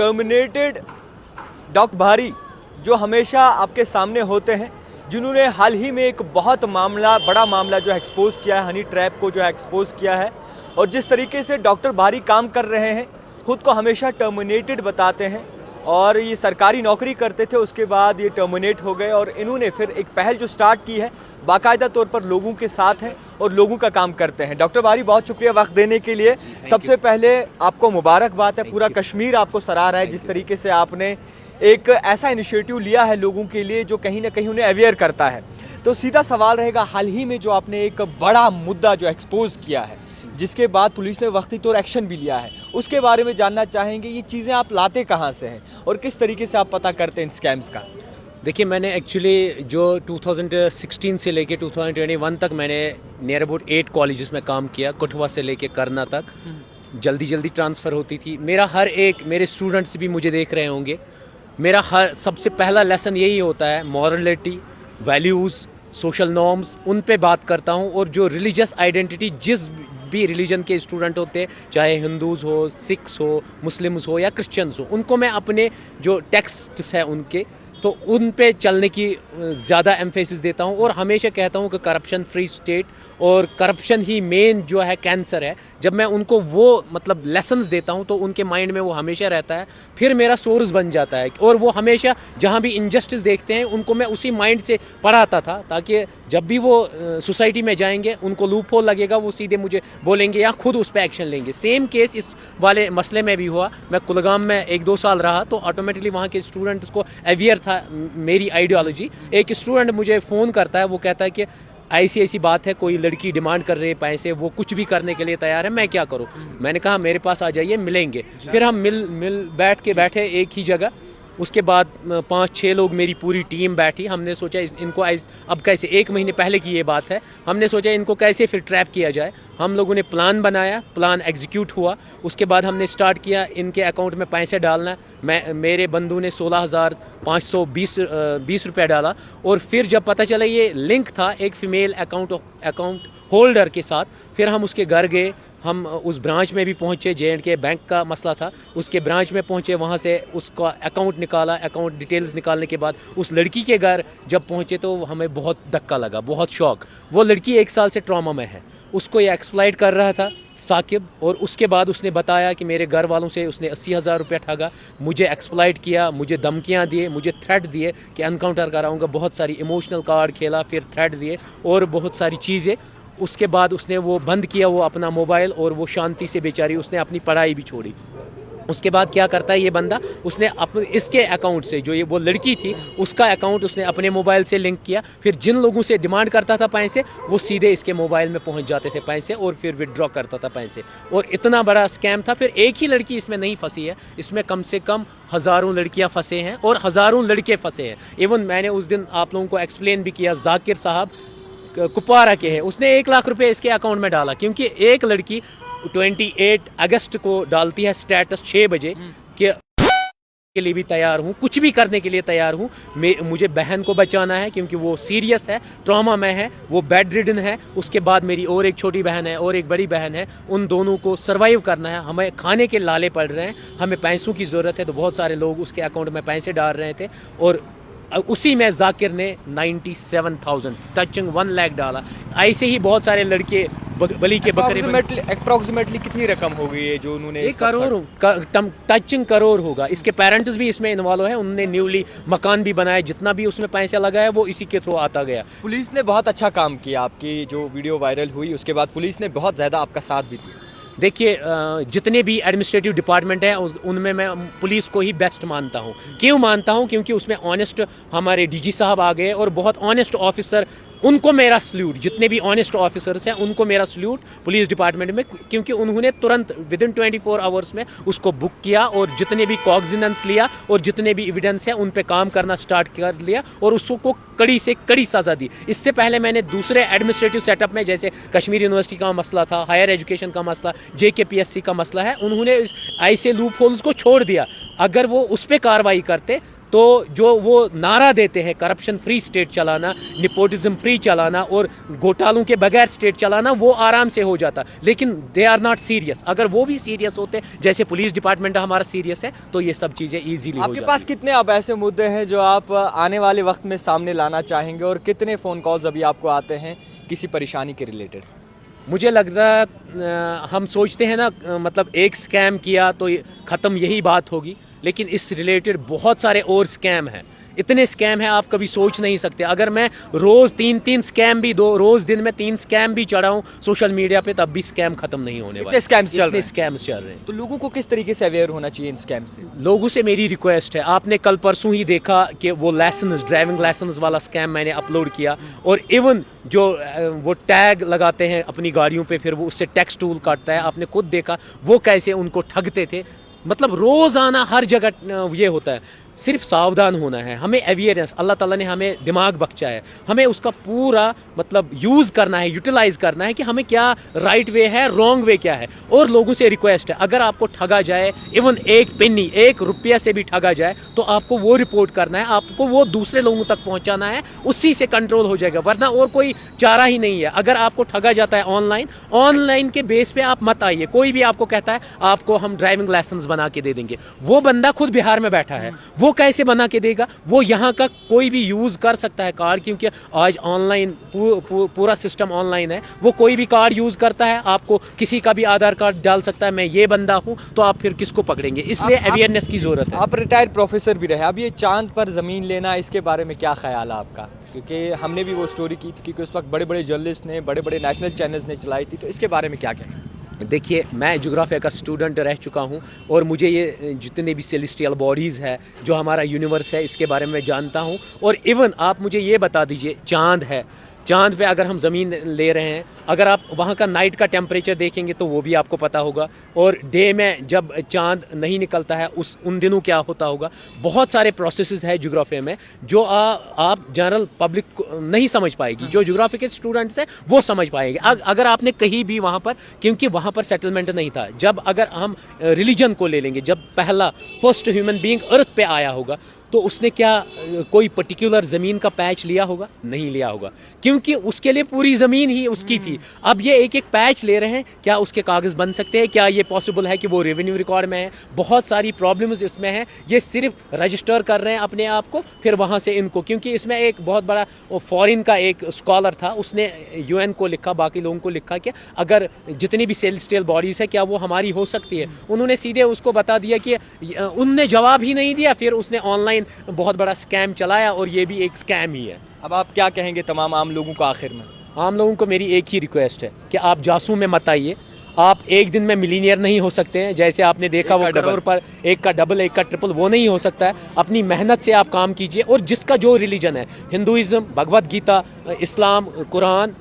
Terminated doctor भारी जो हमेशा आपके सामने होते हैं, जिन्होंने हाल ही में एक बहुत बड़ा मामला जो है एक्सपोज किया है, हनी ट्रैप को जो है एक्सपोज किया है। और जिस तरीके से डॉक्टर भारी काम कर रहे हैं, खुद को हमेशा टर्मिनेटेड बताते हैं और ये सरकारी नौकरी करते थे, उसके बाद ये टर्मिनेट हो गए और इन्होंने फिर एक पहल जो स्टार्ट की है, बाकायदा तौर पर लोगों के साथ हैं और लोगों का काम करते हैं। डॉक्टर भारी, बहुत शुक्रिया वक्त देने के लिए। सबसे पहले आपको मुबारकबाद है, पूरा कश्मीर आपको सराह रहा है जिस तरीके से आपने एक ऐसा इनिशिएटिव लिया है लोगों के लिए जो कहीं ना कहीं उन्हें अवेयर करता है। तो सीधा सवाल रहेगा, हाल ही में जो आपने एक बड़ा मुद्दा जो एक्सपोज किया है, जिसके बाद पुलिस ने वक्ती तौर एक्शन भी लिया है, उसके बारे में जानना चाहेंगे। ये चीज़ें आप लाते कहाँ से हैं और किस तरीके से आप पता करते हैं इन स्कैम्स का? देखिए, मैंने एक्चुअली जो 2016 से लेके 2021 तक मैंने नियर अबाउट 8 कॉलेजेस में काम किया, कठुआ से लेके करना तक। जल्दी ट्रांसफ़र होती थी। मेरा हर एक, मेरे स्टूडेंट्स भी मुझे देख रहे होंगे, मेरा हर सबसे पहला लेसन यही होता है, मॉरलिटी, वैल्यूज़, सोशल नॉर्म्स, उन पे बात करता हूँ। और जो रिलीजियस आइडेंटिटी जिस भी रिलीजन के स्टूडेंट होते हैं, चाहे हिंदूज़ हो, सिख्स हो, मुस्लिम्स हो या क्रिश्चियंस हो, उनको मैं अपने जो टेक्स्ट्स हैं उनके, तो उन पे चलने की ज़्यादा एम्फेसिस देता हूँ। और हमेशा कहता हूँ कि करप्शन फ्री स्टेट और करप्शन ही मेन जो है कैंसर है। जब मैं उनको वो मतलब लेसन्स देता हूँ तो उनके माइंड में वो हमेशा रहता है, फिर मेरा सोर्स बन जाता है। और वो हमेशा जहाँ भी इनजस्टिस देखते हैं उनको मैं उसी माइंड से पढ़ाता था, ताकि जब भी वो सोसाइटी में जाएंगे उनको लूप होल लगेगा, वो सीधे मुझे बोलेंगे या खुद उस पर एक्शन लेंगे। सेम केस इस वाले मसले में भी हुआ। मैं कुलगाम में 1-2 साल रहा तो ऑटोमेटिकली वहाँ के स्टूडेंट्स को अवेयर था मेरी आइडियोलॉजी। एक स्टूडेंट मुझे फ़ोन करता है, वो कहता है कि ऐसी बात है, कोई लड़की डिमांड कर रही है पैसे, वो कुछ भी करने के लिए तैयार है, मैं क्या करूं? मैंने कहा मेरे पास आ जाइए, मिलेंगे। फिर हम मिल बैठे एक ही जगह। उसके बाद 5-6 लोग, मेरी पूरी टीम बैठी। हमने सोचा इनको अब कैसे, 1 महीने पहले की ये बात है, हमने सोचा इनको कैसे फिर ट्रैप किया जाए। हम लोगों ने प्लान बनाया, प्लान एग्जीक्यूट हुआ। उसके बाद हमने स्टार्ट किया इनके अकाउंट में पैसे डालना। मेरे बंधु ने 16,520 रुपये डाला। और फिर जब पता चला ये लिंक था एक फ़ीमेल अकाउंट होल्डर के साथ, फिर हम उसके घर गए। हम उस ब्रांच में भी पहुंचे, J&K बैंक का मसला था, उसके ब्रांच में पहुंचे, वहां से उसका अकाउंट निकाला। अकाउंट डिटेल्स निकालने के बाद उस लड़की के घर जब पहुंचे तो हमें बहुत धक्का लगा, बहुत शौक। वो लड़की 1 साल से ट्रॉमा में है, उसको ये एक्सप्लॉइट कर रहा था साकिब। और उसके बाद उसने बताया कि मेरे घर वालों से उसने 80,000 रुपये ठगा, मुझे एक्सप्लॉइट किया, मुझे धमकियाँ दिए, मुझे थ्रेट दिए कि एनकाउंटर कराऊंगा। बहुत सारी इमोशनल कार्ड खेला, फिर थ्रेट दिए और बहुत सारी चीज़ें। उसके बाद उसने वो बंद किया, वो अपना मोबाइल, और वो शांति से बेचारी उसने अपनी पढ़ाई भी छोड़ी। उसके बाद क्या करता है ये बंदा, उसने अपने इसके अकाउंट से, जो ये वो लड़की थी उसका अकाउंट उसने अपने मोबाइल से लिंक किया। फिर जिन लोगों से डिमांड करता था पैसे, वो सीधे इसके मोबाइल में पहुंच जाते थे पैसे और फिर विड्रॉ करता था पैसे। और इतना बड़ा स्कैम था। फिर एक ही लड़की इसमें नहीं फंसी है, इसमें कम से कम हज़ारों लड़कियां फंसे हैं और हज़ारों लड़के फंसे हैं। इवन मैंने उस दिन आप लोगों को एक्सप्लेन भी किया, जाकिर साहब कुपवारा के हैं, उसने 1 लाख रुपए इसके अकाउंट में डाला। क्योंकि एक लड़की 28 अगस्त को डालती है स्टेटस 6 बजे के लिए भी तैयार हूँ, कुछ भी करने के लिए तैयार हूँ। मुझे बहन को बचाना है क्योंकि वो सीरियस है, ट्रॉमा में है, वो बेड रिडन है। उसके बाद मेरी और एक छोटी बहन है और एक बड़ी बहन है, उन दोनों को सर्वाइव करना है। हमें खाने के लाले पड़ रहे हैं, हमें पैसों की ज़रूरत है। तो बहुत सारे लोग उसके अकाउंट में पैसे डाल रहे थे और उसी में जाकिर ने 97,000 टचिंग 1 लाख डाला। ऐसे ही बहुत सारे लड़के बली के बकरे। अप्रॉक्सीमेटली कितनी रकम हो गई है जो उन्होंने? 1 करोड़ टचिंग करोड़ होगा। इसके पेरेंट्स भी इसमें इन्वॉल्व है, उन्होंने न्यूली मकान भी बनाया, जितना भी उसमें पैसा लगाया वो इसी के थ्रू आता गया। पुलिस ने बहुत अच्छा काम किया, आपकी जो वीडियो वायरल हुई उसके बाद पुलिस ने बहुत ज़्यादा आपका साथ भी दिया। देखिए, जितने भी एडमिनिस्ट्रेटिव डिपार्टमेंट हैं उनमें मैं पुलिस को ही बेस्ट मानता हूं। क्यों मानता हूं? क्योंकि उसमें ऑनेस्ट हमारे डीजी साहब आ गए और बहुत ऑनेस्ट ऑफिसर, उनको मेरा सल्यूट। जितने भी ऑनेस्ट ऑफिसर्स हैं उनको मेरा सल्यूट पुलिस डिपार्टमेंट में, क्योंकि उन्होंने तुरंत विदिन 24 आवर्स में उसको बुक किया और जितने भी कॉग्निजेंस लिया और जितने भी एविडेंस हैं उन पे काम करना स्टार्ट कर लिया और उसको कड़ी से कड़ी सज़ा दी। इससे पहले मैंने दूसरे एडमिनिस्ट्रेटिव सेटअप में, जैसे कश्मीर यूनिवर्सिटी का मसला था, हायर एजुकेशन का मसला, JKPSC का मसला है, उन्होंने ऐसे लूप होल्स को छोड़ दिया। अगर वो उस पर कार्रवाई करते तो जो वो नारा देते हैं करप्शन फ्री स्टेट चलाना, निपोटिज्म फ्री चलाना और घोटालों के बगैर स्टेट चलाना, वो आराम से हो जाता। लेकिन दे आर नॉट सीरियस। अगर वो भी सीरियस होते जैसे पुलिस डिपार्टमेंट हमारा सीरियस है तो ये सब चीज़ें ईजीली हो आपके जाती। पास कितने अब ऐसे मुद्दे हैं जो आप आने वाले वक्त में सामने लाना चाहेंगे, और कितने फ़ोन कॉल्स अभी आपको आते हैं किसी परेशानी के रिलेटेड? मुझे लग रहा हम सोचते हैं ना मतलब एक स्कैम किया तो ख़त्म यही बात होगी, लेकिन इस रिलेटेड बहुत सारे और स्कैम हैं। इतने स्कैम हैं आप कभी सोच नहीं सकते। अगर मैं रोज़ 3-3 स्कैम भी रोज़ दिन में 3 स्कैम भी चढ़ाऊँ सोशल मीडिया पे, तब भी स्कैम ख़त्म नहीं होने वाले। स्कैम्स चल रहे हैं। स्कैम्स चल रहे हैं। तो लोगों को किस तरीके से अवेयर होना चाहिए इन स्कैम से? लोगों से मेरी रिक्वेस्ट है, आपने कल परसों ही देखा कि वो लाइसेंस, ड्राइविंग लाइसेंस वाला स्कैम मैंने अपलोड किया, और इवन जो वो टैग लगाते हैं अपनी गाड़ियों पे, फिर वो उससे टैक्स टूल काटता है, आपने खुद देखा वो कैसे उनको ठगते थे। मतलब रोज़ाना हर जगह ये होता है। सिर्फ सावधान होना है हमें, अवेयरनेस, अल्लाह ताला ने हमें दिमाग बख्शा है, हमें उसका पूरा मतलब यूज़ करना है, यूटिलाइज़ करना है कि हमें क्या राइट वे है, रॉन्ग वे क्या है। और लोगों से रिक्वेस्ट है, अगर आपको ठगा जाए, इवन एक पेनी, 1 रुपया से भी ठगा जाए, तो आपको वो रिपोर्ट करना है, आपको वो दूसरे लोगों तक पहुंचाना है, उसी से कंट्रोल हो जाएगा, वरना और कोई चारा ही नहीं है। अगर आपको ठगा जाता है ऑनलाइन के बेस पे आप मत आइए। कोई भी आपको कहता है आपको हम ड्राइविंग लाइसेंस बना के दे देंगे, वो बंदा खुद बिहार में बैठा है, वो कैसे बना के देगा? वो यहाँ का कोई भी यूज़ कर सकता है कार्ड, क्योंकि आज ऑनलाइन पूरा सिस्टम ऑनलाइन है। वो कोई भी कार्ड यूज़ करता है, आपको किसी का भी आधार कार्ड डाल सकता है, मैं ये बंदा हूँ, तो आप फिर किसको पकड़ेंगे? इसलिए अवेयरनेस की ज़रूरत है। आप रिटायर्ड प्रोफेसर भी रहे, अब ये चांद पर ज़मीन लेना, इसके बारे में क्या ख्याल है आपका? क्योंकि हमने भी वो स्टोरी की थी, क्योंकि उस वक्त बड़े बड़े जर्नलिस्ट ने, बड़े बड़े नेशनल चैनल्स ने चलाई थी, तो इसके बारे में क्या कहना? देखिए, मैं जोग्राफिया का स्टूडेंट रह चुका हूँ, और मुझे ये जितने भी सेलेस्टियल बॉडीज़ है, जो हमारा यूनिवर्स है, इसके बारे में जानता हूँ। और इवन आप मुझे ये बता दीजिए, चांद है, चांद पे अगर हम ज़मीन ले रहे हैं, अगर आप वहाँ का नाइट का टेम्परेचर देखेंगे तो वो भी आपको पता होगा, और डे में जब चांद नहीं निकलता है उन दिनों क्या होता होगा। बहुत सारे प्रोसेसेस है जोग्राफिया में जो आप जनरल पब्लिक नहीं समझ पाएगी। जो जोग्राफी के स्टूडेंट्स हैं वो समझ पाएंगे। अगर आपने कहीं भी वहाँ पर, क्योंकि वहाँ पर सेटलमेंट नहीं था। जब अगर हम रिलीजन को ले लेंगे, जब पहला फर्स्ट ह्यूमन बीइंग अर्थ पे आया होगा, तो उसने क्या कोई पर्टिकुलर ज़मीन का पैच लिया होगा? नहीं लिया होगा, क्योंकि उसके लिए पूरी ज़मीन ही उसकी थी। अब ये एक एक पैच ले रहे हैं, क्या उसके कागज़ बन सकते हैं? क्या ये पॉसिबल है कि वो रेवेन्यू रिकॉर्ड में है? बहुत सारी प्रॉब्लम्स इसमें हैं। ये सिर्फ रजिस्टर कर रहे हैं अपने आप को, फिर वहाँ से इनको, क्योंकि इसमें एक बहुत बड़ा फॉरेन का एक स्कॉलर था, उसने UN को लिखा, बाकी लोगों को लिखा कि अगर जितनी भी सेलेस्टियल बॉडीज़ है क्या वो हमारी हो सकती है? उन्होंने सीधे उसको बता दिया कि उनने जवाब ही नहीं दिया, फिर उसने ऑनलाइन बहुत बड़ा स्कैम चलाया, और ये भी एक स्कैम ही है। अब आप क्या कहेंगे तमाम आम लोगों को आखिर में? आम लोगों को मेरी एक ही रिक्वेस्ट है कि आप जासूस में मत आइए। आप एक दिन में मिलीनियर नहीं हो सकते हैं, जैसे आपने देखा वो करोड़ पर एक का डबल, एक का ट्रिपल, वो नहीं हो सकता है। अपनी मेहनत से आप काम कीजिए, और जिसका जो रिलीजन है, हिंदुइज़्म, भगवत गीता, इस्लाम, कुरान,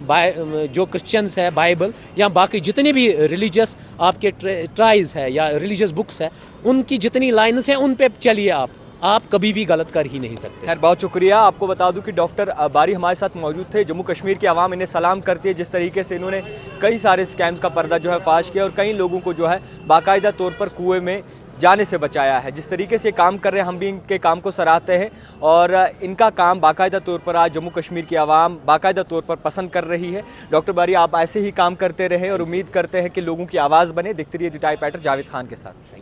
जो क्रिश्चियंस है, बाइबल, या बाकी जितने भी रिलीजियस आपके ट्राइज है या रिलीजियस बुक्स है, उनकी जितनी लाइन्स हैं उन पे चलिए। आप कभी भी गलत कर ही नहीं सकते। खैर, बहुत शुक्रिया। आपको बता दूं कि डॉक्टर बारी हमारे साथ मौजूद थे। जम्मू कश्मीर की आवाम इन्हें सलाम करती है, जिस तरीके से इन्होंने कई सारे स्कैम्स का पर्दा जो है फाश किया, और कई लोगों को जो है बाकायदा तौर पर कुएं में जाने से बचाया है। जिस तरीके से काम कर रहे हैं, हम भी इनके काम को सराहते हैं, और इनका काम बाकायदा तौर पर आज जम्मू कश्मीर की आवाम बाकायदा तौर पर पसंद कर रही है। डॉक्टर बारी, आप ऐसे ही काम करते रहे, और उम्मीद करते हैं कि लोगों की आवाज़ बने। दिखती रहिए the type writer Javed Khan के साथ।